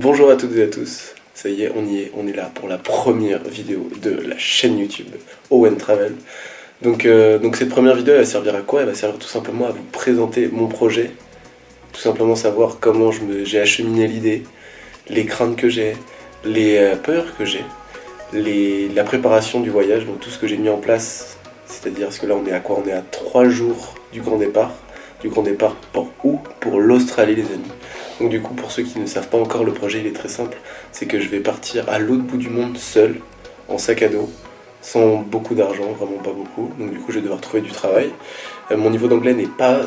Bonjour à toutes et à tous, ça y est, on est là pour la première vidéo de la chaîne YouTube Owen Travel. Donc cette première vidéo elle va servir à quoi? Elle va servir tout simplement à vous présenter mon projet, tout simplement savoir comment j'ai acheminé l'idée, les craintes que j'ai, les peurs que j'ai, la préparation du voyage, donc tout ce que j'ai mis en place, c'est-à-dire parce que là on est à quoi? On est à 3 jours du grand départ. Du grand départ pour où? Pour l'Australie les amis. Donc du coup pour ceux qui ne savent pas encore, le projet il est très simple, c'est que je vais partir à l'autre bout du monde seul, en sac à dos, sans beaucoup d'argent, vraiment pas beaucoup, donc du coup je vais devoir trouver du travail. Mon niveau d'anglais n'est pas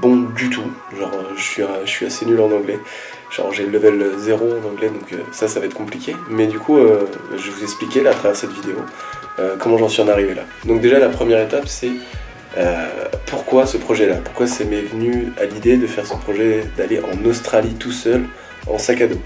bon du tout, genre je suis assez nul en anglais, genre j'ai le level 0 en anglais donc ça va être compliqué, mais du coup je vais vous expliquer là à travers cette vidéo comment j'en suis en arrivé là. Donc déjà la première étape c'est pourquoi ce projet-là? Pourquoi ça m'est venu à l'idée de faire ce projet, d'aller en Australie tout seul, en sac à dos?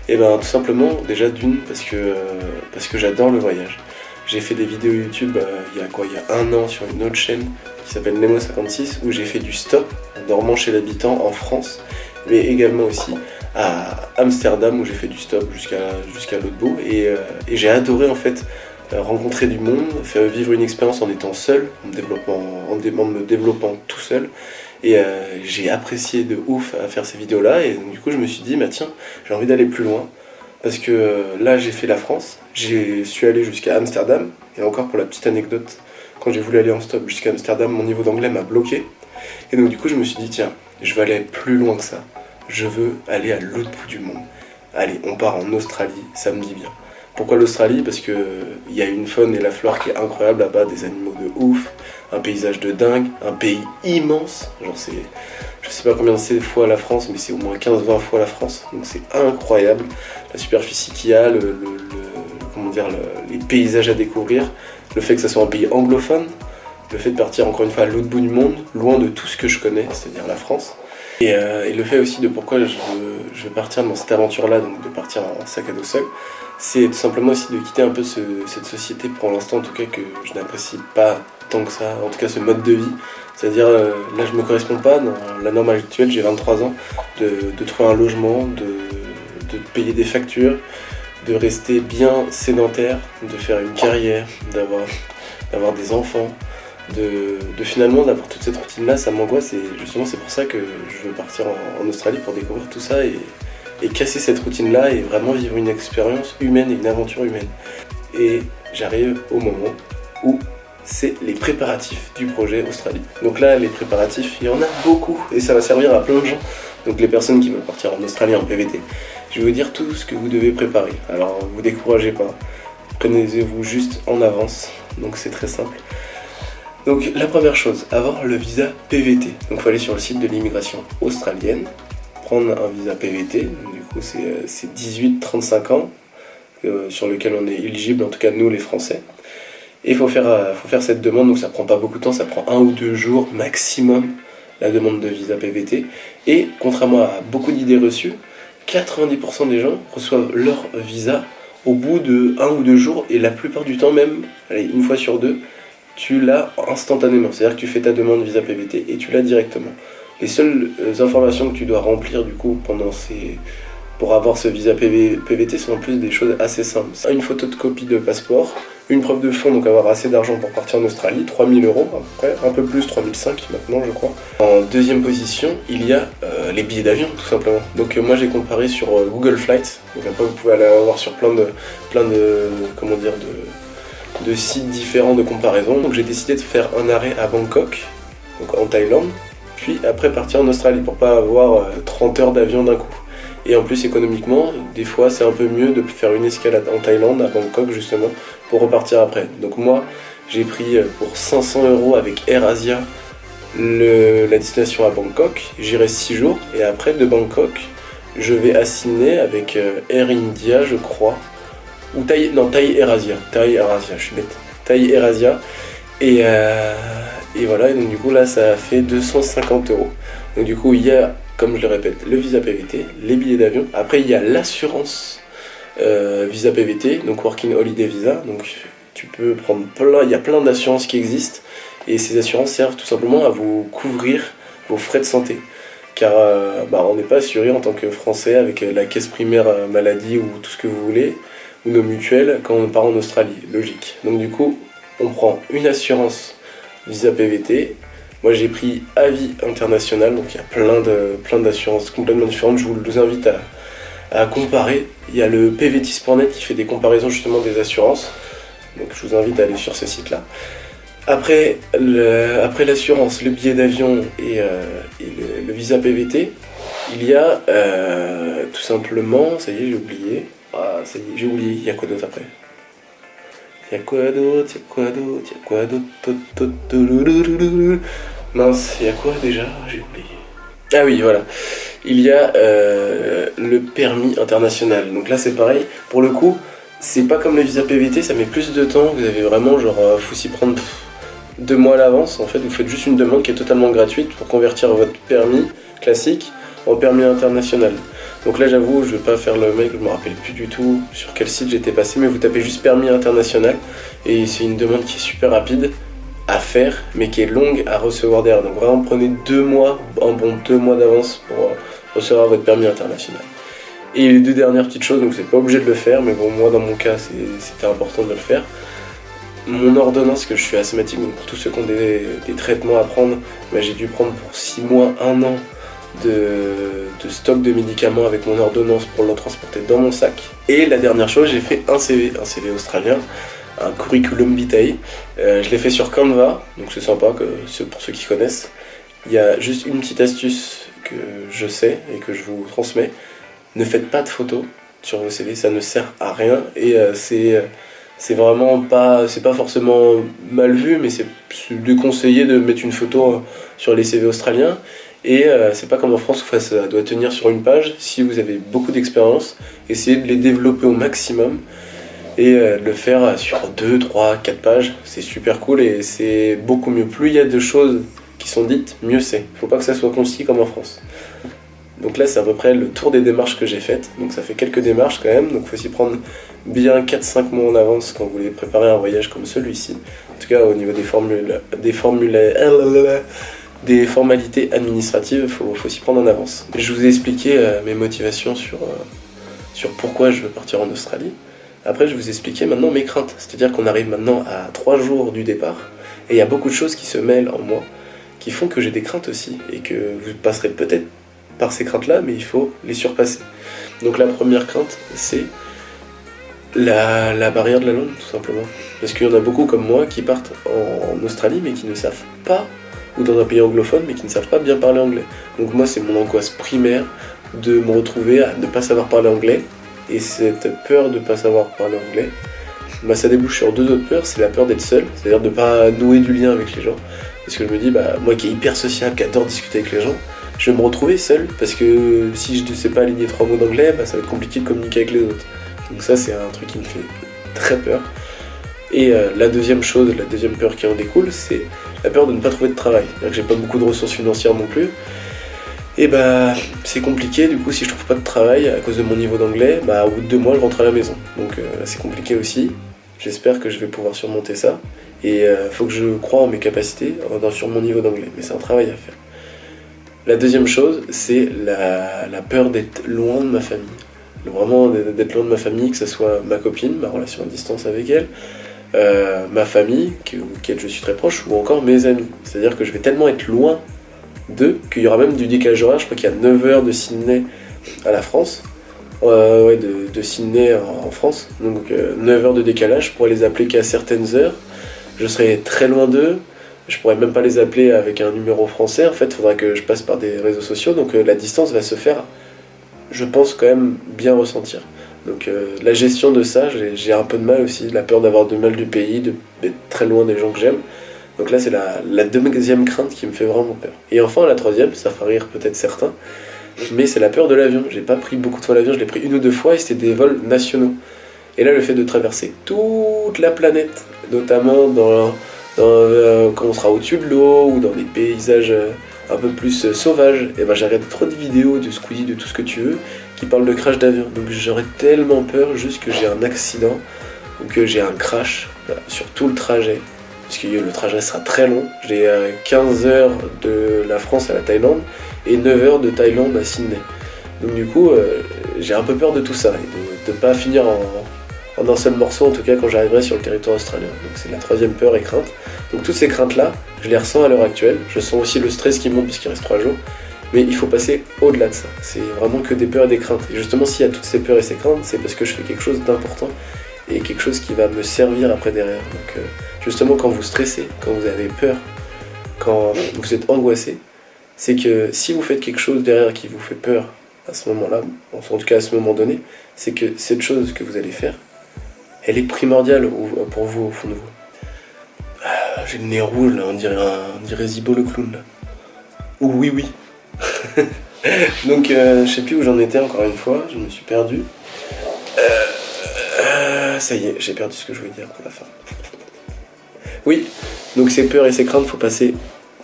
Et ben tout simplement, déjà d'une, parce que j'adore le voyage. J'ai fait des vidéos YouTube il y a 1 an sur une autre chaîne qui s'appelle Nemo56 où j'ai fait du stop en dormant chez l'habitant en France, mais également aussi à Amsterdam où j'ai fait du stop jusqu'à l'autre bout et j'ai adoré en fait rencontrer du monde, faire vivre une expérience en étant seul, en me développant tout seul. Et j'ai apprécié de ouf à faire ces vidéos là et donc du coup je me suis dit bah tiens j'ai envie d'aller plus loin parce que là j'ai fait la France, je suis allé jusqu'à Amsterdam et encore pour la petite anecdote, quand j'ai voulu aller en stop jusqu'à Amsterdam mon niveau d'anglais m'a bloqué et donc du coup je me suis dit tiens je vais aller plus loin que ça, je veux aller à l'autre bout du monde, allez on part en Australie, ça me dit bien. Pourquoi l'Australie? Parce que y a une faune et la flore qui est incroyable là-bas, des animaux de ouf, un paysage de dingue, un pays immense, genre c'est, je sais pas combien c'est fois la France, mais c'est au moins 15-20 fois la France, donc c'est incroyable, la superficie qu'il y a, comment dire, les paysages à découvrir, le fait que ça soit un pays anglophone, le fait de partir encore une fois à l'autre bout du monde, loin de tout ce que je connais, c'est-à-dire la France, et le fait aussi de pourquoi je veux partir dans cette aventure-là, donc de partir en sac à dos seul, c'est tout simplement aussi de quitter un peu cette société pour l'instant en tout cas que je n'apprécie pas tant que ça, en tout cas ce mode de vie, c'est-à-dire là je me correspond pas dans la norme actuelle, j'ai 23 ans, de trouver un logement, de payer des factures, de rester bien sédentaire, de faire une carrière, d'avoir des enfants, finalement d'avoir toute cette routine là, ça m'angoisse et justement c'est pour ça que je veux partir en Australie pour découvrir tout ça et casser cette routine là et vraiment vivre une expérience humaine et une aventure humaine. Et j'arrive au moment où c'est les préparatifs du projet Australie. Donc là les préparatifs, il y en a beaucoup et ça va servir à plein de gens. Donc les personnes qui veulent partir en Australie en PVT, je vais vous dire tout ce que vous devez préparer. Alors vous découragez pas, prenez-vous juste en avance, donc c'est très simple. Donc la première chose, avoir le visa PVT. Donc il faut aller sur le site de l'immigration australienne, prendre un visa PVT, donc, du coup c'est 18-35 ans, sur lequel on est éligible, en tout cas nous les Français. Et il faut faire cette demande, donc ça prend pas beaucoup de temps, ça prend 1 ou 2 jours maximum, la demande de visa PVT. Et contrairement à beaucoup d'idées reçues, 90% des gens reçoivent leur visa au bout de 1 ou 2 jours, et la plupart du temps même, allez, 1 fois sur 2, tu l'as instantanément, c'est-à-dire que tu fais ta demande visa PVT et tu l'as directement. Les seules informations que tu dois remplir du coup pour avoir ce visa PVT sont en plus des choses assez simples. Une photo de copie de passeport, une preuve de fonds, donc avoir assez d'argent pour partir en Australie, 3 000 € à peu près, un peu plus, 3 500 maintenant je crois. En deuxième position, il y a les billets d'avion tout simplement. Donc moi j'ai comparé sur Google Flights, donc après vous pouvez aller voir sur plein de comment dire, de sites différents de comparaison. Donc j'ai décidé de faire un arrêt à Bangkok, donc en Thaïlande, puis après partir en Australie pour pas avoir 30 heures d'avion d'un coup. Et en plus économiquement, des fois c'est un peu mieux de faire une escalade en Thaïlande, à Bangkok justement, pour repartir après. Donc moi j'ai pris pour 500 € avec AirAsia la destination à Bangkok, j'irai 6 jours et après de Bangkok je vais à Sydney avec Air India je crois, ou Thai AirAsia, je suis bête, Thai AirAsia, et voilà, et donc du coup là ça fait 250 €. Donc du coup il y a, comme je le répète, le visa PVT, les billets d'avion, après il y a l'assurance visa PVT, donc Working Holiday Visa, donc tu peux prendre il y a plein d'assurances qui existent, et ces assurances servent tout simplement à vous couvrir vos frais de santé. car on n'est pas assuré en tant que Français avec la caisse primaire maladie ou tout ce que vous voulez, ou nos mutuelles, quand on part en Australie, logique. Donc du coup, on prend une assurance visa PVT. Moi j'ai pris Avis International, donc il y a plein d'assurances complètement différentes, je vous invite à comparer. Il y a le pvtis.net qui fait des comparaisons justement des assurances, donc je vous invite à aller sur ce site-là. Après l'assurance, le billet d'avion et le visa PVT, il y a tout simplement, ça y est j'ai oublié, il y a quoi d'autre après? Il y a quoi d'autre? Mince, il y a quoi déjà? J'ai oublié. Ah oui, voilà. Il y a le permis international. Donc là, c'est pareil. Pour le coup, c'est pas comme le visa PVT, ça met plus de temps. Vous avez vraiment, faut s'y prendre 2 mois à l'avance. En fait, vous faites juste une demande qui est totalement gratuite pour convertir votre permis classique en permis international. Donc là, j'avoue, je vais pas faire le mec, je me rappelle plus du tout sur quel site j'étais passé, mais vous tapez juste permis international et c'est une demande qui est super rapide à faire, mais qui est longue à recevoir derrière. Donc vraiment, prenez 2 mois, un bon 2 mois d'avance pour recevoir votre permis international. Et les 2 dernières petites choses, donc vous n'êtes pas obligé de le faire, mais bon, moi dans mon cas, c'était important de le faire. Mon ordonnance, que je suis asthmatique, donc pour tous ceux qui ont des traitements à prendre, j'ai dû prendre pour 6 mois, 1 an de stock de médicaments avec mon ordonnance pour le transporter dans mon sac. Et la dernière chose, j'ai fait un CV australien, un curriculum vitae. Je l'ai fait sur Canva, donc c'est sympa pour ceux qui connaissent. Il y a juste une petite astuce que je sais et que je vous transmets. Ne faites pas de photos sur vos CV, ça ne sert à rien et c'est vraiment pas, c'est pas forcément mal vu, mais c'est déconseillé de mettre une photo sur les CV australiens. Et c'est pas comme en France où ça doit tenir sur une page. Si vous avez beaucoup d'expérience, essayez de les développer au maximum et le faire sur 2, 3, 4 pages. C'est super cool et c'est beaucoup mieux. Plus il y a de choses qui sont dites, mieux c'est. Faut pas que ça soit concis comme en France. Donc là, c'est à peu près le tour des démarches que j'ai faites. Donc ça fait quelques démarches quand même. Donc il faut s'y prendre bien 4-5 mois en avance quand vous voulez préparer un voyage comme celui-ci. En tout cas, au niveau des formalités administratives, il faut s'y prendre en avance. Je vous ai expliqué mes motivations sur pourquoi je veux partir en Australie. Après, je vais vous expliquer maintenant mes craintes. C'est-à-dire qu'on arrive maintenant à 3 jours du départ, et il y a beaucoup de choses qui se mêlent en moi, qui font que j'ai des craintes aussi, et que vous passerez peut-être par ces craintes-là, mais il faut les surpasser. Donc la première crainte, c'est la barrière de la langue, tout simplement. Parce qu'il y en a beaucoup comme moi qui partent en Australie, mais qui ne savent pas, ou dans un pays anglophone, mais qui ne savent pas bien parler anglais. Donc moi, c'est mon angoisse primaire de me retrouver à ne pas savoir parler anglais, et cette peur de ne pas savoir parler anglais, ça débouche sur 2 autres peurs. C'est la peur d'être seul, c'est-à-dire de ne pas nouer du lien avec les gens. Parce que je me dis, moi qui est hyper sociable, qui adore discuter avec les gens, je vais me retrouver seul, parce que si je ne sais pas aligner 3 mots d'anglais, ça va être compliqué de communiquer avec les autres. Donc ça, c'est un truc qui me fait très peur. Et la deuxième peur qui en découle, c'est la peur de ne pas trouver de travail. C'est-à-dire que j'ai pas beaucoup de ressources financières non plus. Et c'est compliqué, du coup, si je trouve pas de travail à cause de mon niveau d'anglais, au bout de 2 mois, je rentre à la maison. Donc c'est compliqué aussi. J'espère que je vais pouvoir surmonter ça. Et faut que je croie en mes capacités sur mon niveau d'anglais. Mais c'est un travail à faire. La deuxième chose, c'est la peur d'être loin de ma famille. Vraiment d'être loin de ma famille, que ce soit ma copine, ma relation à distance avec elle, ma famille, auquel je suis très proche, ou encore mes amis. C'est-à-dire que je vais tellement être loin d'eux qu'il y aura même du décalage horaire. Je crois qu'il y a 9 heures de Sydney à la France. De Sydney en France. Donc 9 heures de décalage. Je pourrais les appeler qu'à certaines heures. Je serai très loin d'eux. Je pourrais même pas les appeler avec un numéro français. En fait, il faudra que je passe par des réseaux sociaux. Donc la distance va se faire, je pense, quand même bien ressentir. Donc la gestion de ça, j'ai un peu de mal aussi. La peur d'avoir de mal du pays, d'être très loin des gens que j'aime. Donc là, c'est la deuxième crainte qui me fait vraiment peur. Et enfin, la troisième, ça fera rire peut-être certains, mais c'est la peur de l'avion. J'ai pas pris beaucoup de fois l'avion, je l'ai pris 1 ou 2 fois et c'était des vols nationaux. Et là, le fait de traverser toute la planète, notamment quand on sera au-dessus de l'eau ou dans des paysages un peu plus sauvages, et j'ai regardé trop de vidéos de Squeezie, de tout ce que tu veux, qui parlent de crash d'avion. Donc j'aurais tellement peur juste que j'ai un accident ou que j'ai un crash sur tout le trajet. Parce que le trajet sera très long. J'ai 15 heures de la France à la Thaïlande et 9 heures de Thaïlande à Sydney. Donc du coup, j'ai un peu peur de tout ça, et de ne pas finir en un seul morceau, en tout cas quand j'arriverai sur le territoire australien. Donc c'est la troisième peur et crainte. Donc toutes ces craintes-là, je les ressens à l'heure actuelle. Je sens aussi le stress qui monte puisqu'il reste 3 jours. Mais il faut passer au-delà de ça. C'est vraiment que des peurs et des craintes. Et justement, s'il y a toutes ces peurs et ces craintes, c'est parce que je fais quelque chose d'important et quelque chose qui va me servir après derrière. Donc justement, quand vous stressez, quand vous avez peur, quand vous êtes angoissé, c'est que si vous faites quelque chose derrière qui vous fait peur à ce moment-là, en tout cas à ce moment donné, c'est que cette chose que vous allez faire, elle est primordiale pour vous au fond de vous. Ah, j'ai le nez rouge là, on dirait Zibo le clown là. Ou oui oui. Donc je sais plus où j'en étais encore une fois, je me suis perdu. Ça y est, j'ai perdu ce que je voulais dire pour la fin. Oui, donc ces peurs et ces craintes, faut passer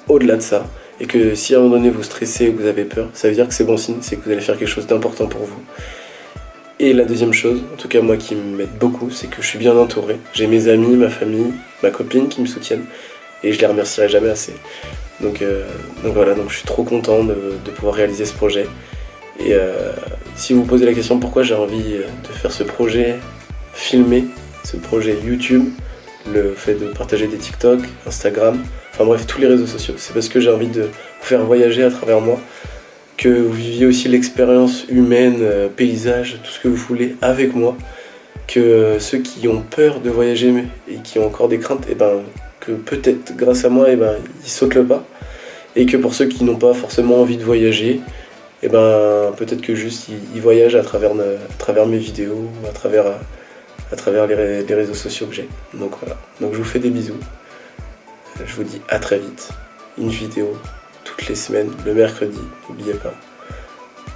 au-delà de ça. Et que si à un moment donné vous stressez ou que vous avez peur, ça veut dire que c'est bon signe, c'est que vous allez faire quelque chose d'important pour vous. Et la deuxième chose, en tout cas moi qui m'aide beaucoup, c'est que je suis bien entouré. J'ai mes amis, ma famille, ma copine qui me soutiennent. Et je les remercierai jamais assez. Donc voilà, donc je suis trop content de pouvoir réaliser ce projet. Et si vous vous posez la question pourquoi j'ai envie de faire ce projet filmé, ce projet YouTube, le fait de partager des TikTok, Instagram, enfin bref, tous les réseaux sociaux, c'est parce que j'ai envie de vous faire voyager à travers moi, que vous viviez aussi l'expérience humaine, paysage, tout ce que vous voulez avec moi, que ceux qui ont peur de voyager et qui ont encore des craintes, et ben que peut-être grâce à moi, et ben ils sautent le pas, et que pour ceux qui n'ont pas forcément envie de voyager, et ben peut-être que juste ils voyagent à travers mes vidéos, à travers les réseaux sociaux que j'ai. Donc voilà, donc je vous fais des bisous, je vous dis à très vite, une vidéo toutes les semaines, le mercredi, n'oubliez pas.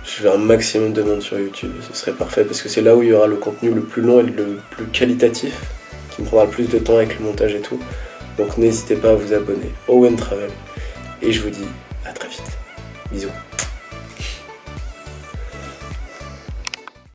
Je fais un maximum de monde sur YouTube, ce serait parfait parce que c'est là où il y aura le contenu le plus long et le plus qualitatif, qui me prendra le plus de temps avec le montage et tout. Donc n'hésitez pas à vous abonner, Owen Travel, et je vous dis à très vite. Bisous.